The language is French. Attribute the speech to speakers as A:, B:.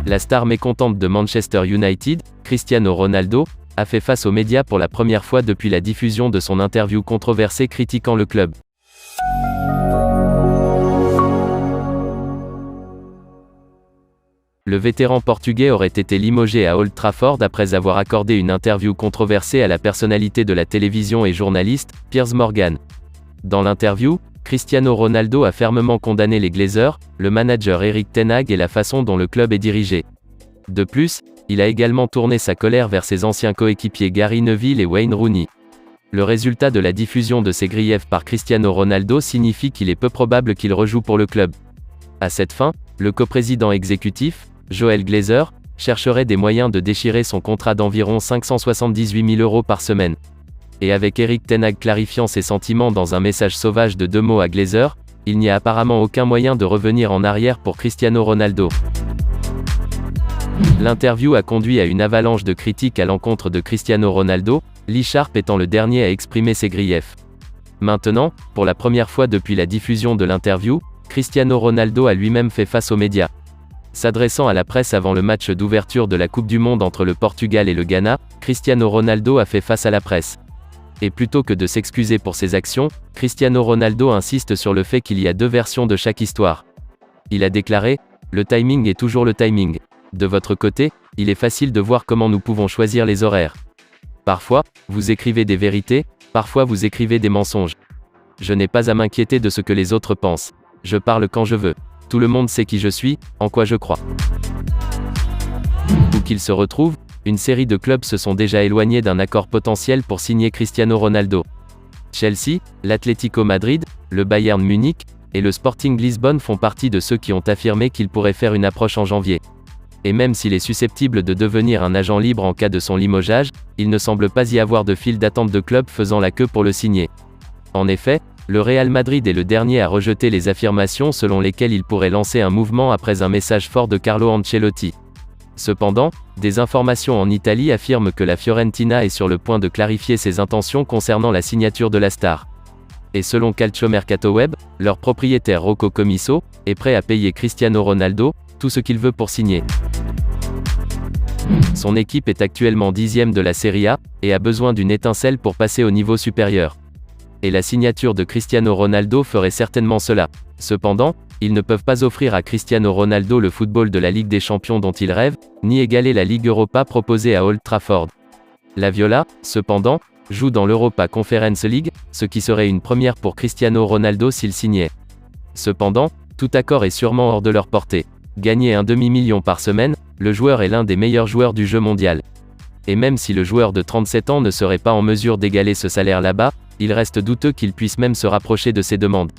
A: La star mécontente de Manchester United, Cristiano Ronaldo, a fait face aux médias pour la première fois depuis la diffusion de son interview controversée critiquant le club. Le vétéran portugais aurait été limogé à Old Trafford après avoir accordé une interview controversée à la personnalité de la télévision et journaliste, Piers Morgan. Dans l'interview, Cristiano Ronaldo a fermement condamné les Glazers, le manager Erik ten Hag et la façon dont le club est dirigé. De plus, il a également tourné sa colère vers ses anciens coéquipiers Gary Neville et Wayne Rooney. Le résultat de la diffusion de ces griefs par Cristiano Ronaldo signifie qu'il est peu probable qu'il rejoue pour le club. À cette fin, le coprésident exécutif, Joel Glazer, chercherait des moyens de déchirer son contrat d'environ 578 000 € par semaine. Et avec Erik ten Hag clarifiant ses sentiments dans un message sauvage de 2 mots à Glazer, il n'y a apparemment aucun moyen de revenir en arrière pour Cristiano Ronaldo. L'interview a conduit à une avalanche de critiques à l'encontre de Cristiano Ronaldo, Lee Sharpe étant le dernier à exprimer ses griefs. Maintenant, pour la première fois depuis la diffusion de l'interview, Cristiano Ronaldo a lui-même fait face aux médias. S'adressant à la presse avant le match d'ouverture de la Coupe du Monde entre le Portugal et le Ghana, Cristiano Ronaldo a fait face à la presse. Et plutôt que de s'excuser pour ses actions, Cristiano Ronaldo insiste sur le fait qu'il y a 2 versions de chaque histoire. Il a déclaré « Le timing est toujours le timing. De votre côté, il est facile de voir comment nous pouvons choisir les horaires. Parfois, vous écrivez des vérités, parfois vous écrivez des mensonges. Je n'ai pas à m'inquiéter de ce que les autres pensent. Je parle quand je veux. Tout le monde sait qui je suis, en quoi je crois. » Où qu'il se retrouve, une série de clubs se sont déjà éloignés d'un accord potentiel pour signer Cristiano Ronaldo. Chelsea, l'Atlético Madrid, le Bayern Munich et le Sporting Lisbonne font partie de ceux qui ont affirmé qu'il pourrait faire une approche en janvier. Et même s'il est susceptible de devenir un agent libre en cas de son limogeage, il ne semble pas y avoir de file d'attente de clubs faisant la queue pour le signer. En effet, le Real Madrid est le dernier à rejeter les affirmations selon lesquelles il pourrait lancer un mouvement après un message fort de Carlo Ancelotti. Cependant, des informations en Italie affirment que la Fiorentina est sur le point de clarifier ses intentions concernant la signature de la star. Et selon Calciomercato Web, leur propriétaire Rocco Commisso est prêt à payer Cristiano Ronaldo tout ce qu'il veut pour signer. Son équipe est actuellement 10e de la Serie A et a besoin d'une étincelle pour passer au niveau supérieur. Et la signature de Cristiano Ronaldo ferait certainement cela. Cependant, ils ne peuvent pas offrir à Cristiano Ronaldo le football de la Ligue des Champions dont il rêve, ni égaler la Ligue Europa proposée à Old Trafford. La Viola, cependant, joue dans l'Europa Conference League, ce qui serait une première pour Cristiano Ronaldo s'il signait. Cependant, tout accord est sûrement hors de leur portée. Gagner un demi-million par semaine, le joueur est l'un des meilleurs joueurs du jeu mondial. Et même si le joueur de 37 ans ne serait pas en mesure d'égaler ce salaire là-bas, il reste douteux qu'il puisse même se rapprocher de ces demandes.